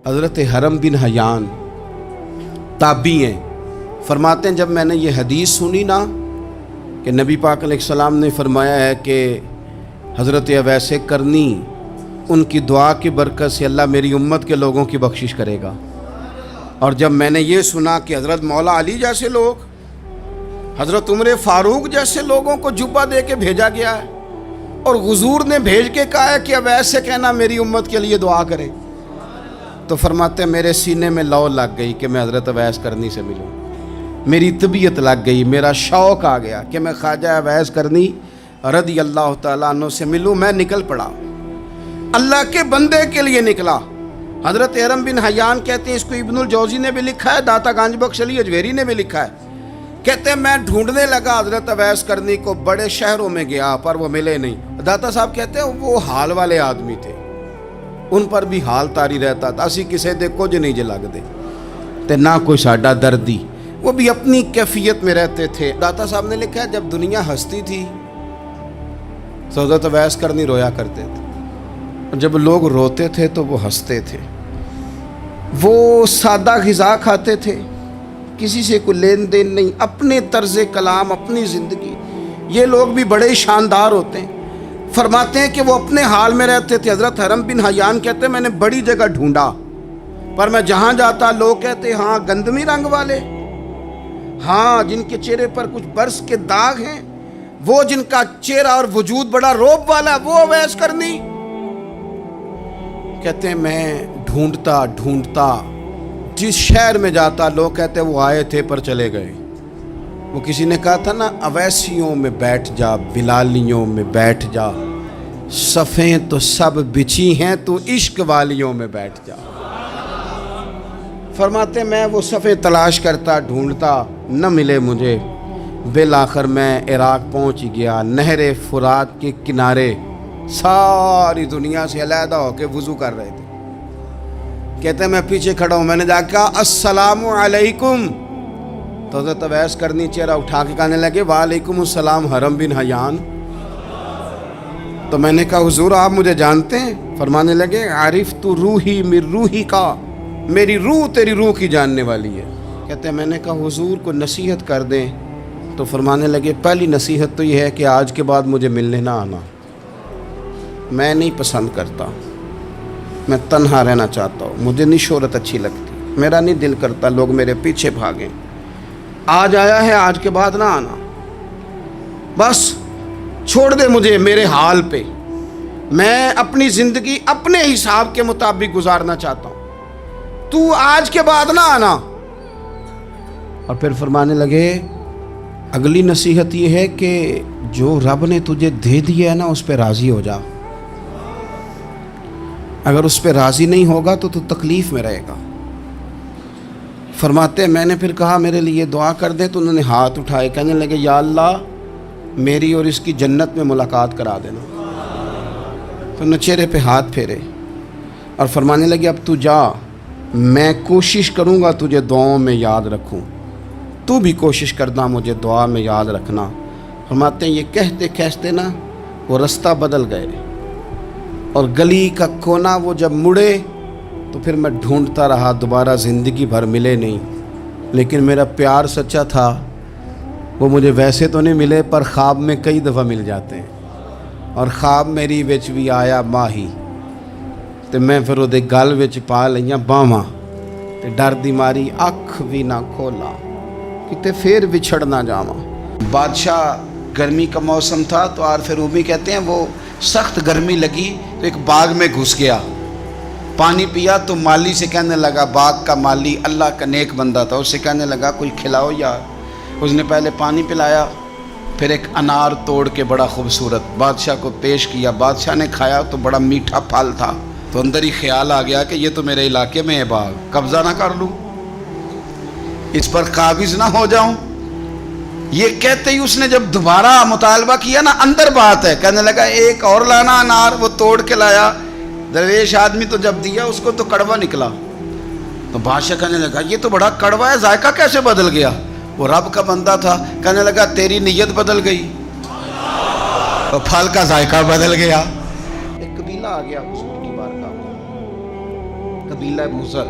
حضرت حرم بن حیان تابعی ہیں، فرماتے ہیں جب میں نے یہ حدیث سنی نا کہ نبی پاک علیہ السلام نے فرمایا ہے کہ حضرت اویس کرنی ان کی دعا کی برکت سے اللہ میری امت کے لوگوں کی بخشش کرے گا، اور جب میں نے یہ سنا کہ حضرت مولا علی جیسے لوگ، حضرت عمر فاروق جیسے لوگوں کو جبہ دے کے بھیجا گیا ہے اور حضور نے بھیج کے کہا ہے کہ اویس سے کہنا میری امت کے لیے دعا کرے، تو فرماتے ہیں میرے سینے میں لو لگ گئی کہ میں حضرت اویس کرنی سے ملوں، میری طبیعت لگ گئی، میرا شوق آ گیا کہ میں خواجہ اویس کرنی رضی اللہ تعالیٰ عنہ سے ملوں۔ میں نکل پڑا، اللہ کے بندے کے لیے نکلا۔ حضرت حرم بن حیان کہتے ہیں، اس کو ابن الجوزی نے بھی لکھا ہے، داتا گنج بخش علی اجویری نے بھی لکھا ہے، کہتے ہیں میں ڈھونڈنے لگا حضرت اویس کرنی کو، بڑے شہروں میں گیا پر وہ ملے نہیں۔ داتا صاحب کہتے ہیں وہ حال والے آدمی تھے، ان پر بھی حال تاری رہتا تھا، اسی کسے دے کچھ نہیں جے لگ دے تے نہ کوئی ساڈا دردی، وہ بھی اپنی کیفیت میں رہتے تھے۔ داتا صاحب نے لکھا ہے جب دنیا ہستی تھی تو حضرت اویس کرنی رویا کرتے تھے، اور جب لوگ روتے تھے تو وہ ہنستے تھے۔ وہ سادہ غذا کھاتے تھے، کسی سے کوئی لین دین نہیں، اپنے طرز کلام، اپنی زندگی۔ یہ لوگ بھی بڑے شاندار ہوتے ہیں، فرماتے ہیں کہ وہ اپنے حال میں رہتے تھے۔ حضرت حرم بن حیان کہتے ہیں میں نے بڑی جگہ ڈھونڈا، پر میں جہاں جاتا لوگ کہتے ہاں گندمی رنگ والے، ہاں جن کے چہرے پر کچھ برس کے داغ ہیں، وہ جن کا چہرہ اور وجود بڑا روب والا، وہ اویس کرنی۔ کہتے ہیں میں ڈھونڈتا جس شہر میں جاتا لوگ کہتے وہ آئے تھے پر چلے گئے۔ وہ کسی نے کہا تھا نا، اویسیوں میں بیٹھ جا، بلالیوں میں بیٹھ جا، صفیں تو سب بچھی ہیں، تو عشق والیوں میں بیٹھ جا۔ فرماتے میں وہ صفیں تلاش کرتا، ڈھونڈتا، نہ ملے مجھے۔ بالآخر میں عراق پہنچ گیا، نہر فرات کے کنارے ساری دنیا سے علیحدہ ہو کے وضو کر رہے تھے۔ کہتے ہیں میں پیچھے کھڑا ہوں، میں نے جا کہا السلام علیکم، تو حضرت اویس کرنی چہرہ اٹھا کے کہنے لگے وعلیکم السلام حرم بن حیان۔ تو میں نے کہا حضور آپ مجھے جانتے ہیں؟ فرمانے لگے عارف تو روحی من روحی کا، میری روح تیری روح کی جاننے والی ہے۔ کہتے ہیں میں نے کہا حضور کو نصیحت کر دیں، تو فرمانے لگے پہلی نصیحت تو یہ ہے کہ آج کے بعد مجھے ملنے نہ آنا، میں نہیں پسند کرتا، میں تنہا رہنا چاہتا ہوں، مجھے نہیں شہرت اچھی لگتی، میرا نہیں دل کرتا لوگ میرے پیچھے بھاگیں، آج آیا ہے آج کے بعد نہ آنا، بس چھوڑ دے مجھے میرے حال پہ، میں اپنی زندگی اپنے حساب کے مطابق گزارنا چاہتا ہوں، تو آج کے بعد نہ آنا۔ اور پھر فرمانے لگے اگلی نصیحت یہ ہے کہ جو رب نے تجھے دے دیا ہے نا اس پہ راضی ہو جا، اگر اس پہ راضی نہیں ہوگا تو تکلیف میں رہے گا۔ فرماتے ہیں میں نے پھر کہا میرے لیے دعا کر دیں، تو انہوں نے ہاتھ اٹھائے، کہنے لگے یا اللہ میری اور اس کی جنت میں ملاقات کرا دینا۔ تو انہوں نے چہرے پہ ہاتھ پھیرے اور فرمانے لگے اب تو جا، میں کوشش کروں گا تجھے دعاؤں میں یاد رکھوں، تو بھی کوشش کرنا مجھے دعا میں یاد رکھنا۔ فرماتے ہیں یہ کہتے کہتے نا وہ رستہ بدل گئے، اور گلی کا کونا وہ جب مڑے تو پھر میں ڈھونڈتا رہا، دوبارہ زندگی بھر ملے نہیں، لیکن میرا پیار سچا تھا، وہ مجھے ویسے تو نہیں ملے پر خواب میں کئی دفعہ مل جاتے ہیں، اور خواب میری وچ بھی آیا ماہی، تو میں پھر وہ گل وچ پا لئیاں باواں، تے ڈر دی ماری اکھ بھی نہ کھولا کتے پھر بچھڑ نہ جاواں۔ بادشاہ گرمی کا موسم تھا تو عارف رومی کہتے ہیں وہ سخت گرمی لگی تو ایک باغ میں گھس گیا، پانی پیا تو مالی سے کہنے لگا، باغ کا مالی اللہ کا نیک بندہ تھا، اس سے کہنے لگا کوئی کھلاؤ یار۔ اس نے پہلے پانی پلایا، پھر ایک انار توڑ کے بڑا خوبصورت بادشاہ کو پیش کیا، بادشاہ نے کھایا تو بڑا میٹھا پھل تھا، تو اندر ہی خیال آ گیا کہ یہ تو میرے علاقے میں ہے باغ، قبضہ نہ کر لوں، اس پر قابض نہ ہو جاؤں۔ یہ کہتے ہی اس نے جب دوبارہ مطالبہ کیا نا، اندر بات ہے، کہنے لگا ایک اور لانا انار، وہ توڑ کے لایا، درویش آدمی تو جب دیا اس کو تو کڑوا نکلا، تو بادشاہ کہنے لگا یہ تو بڑا کڑوا ہے، ذائقہ کیسے بدل گیا؟ وہ رب کا بندہ تھا، کہنے لگا تیری نیت بدل گئی، تو پھل کا ذائقہ بدل گیا۔ ایک قبیلہ آ گیا حضور کی بارگاہ میں، قبیلہ مزر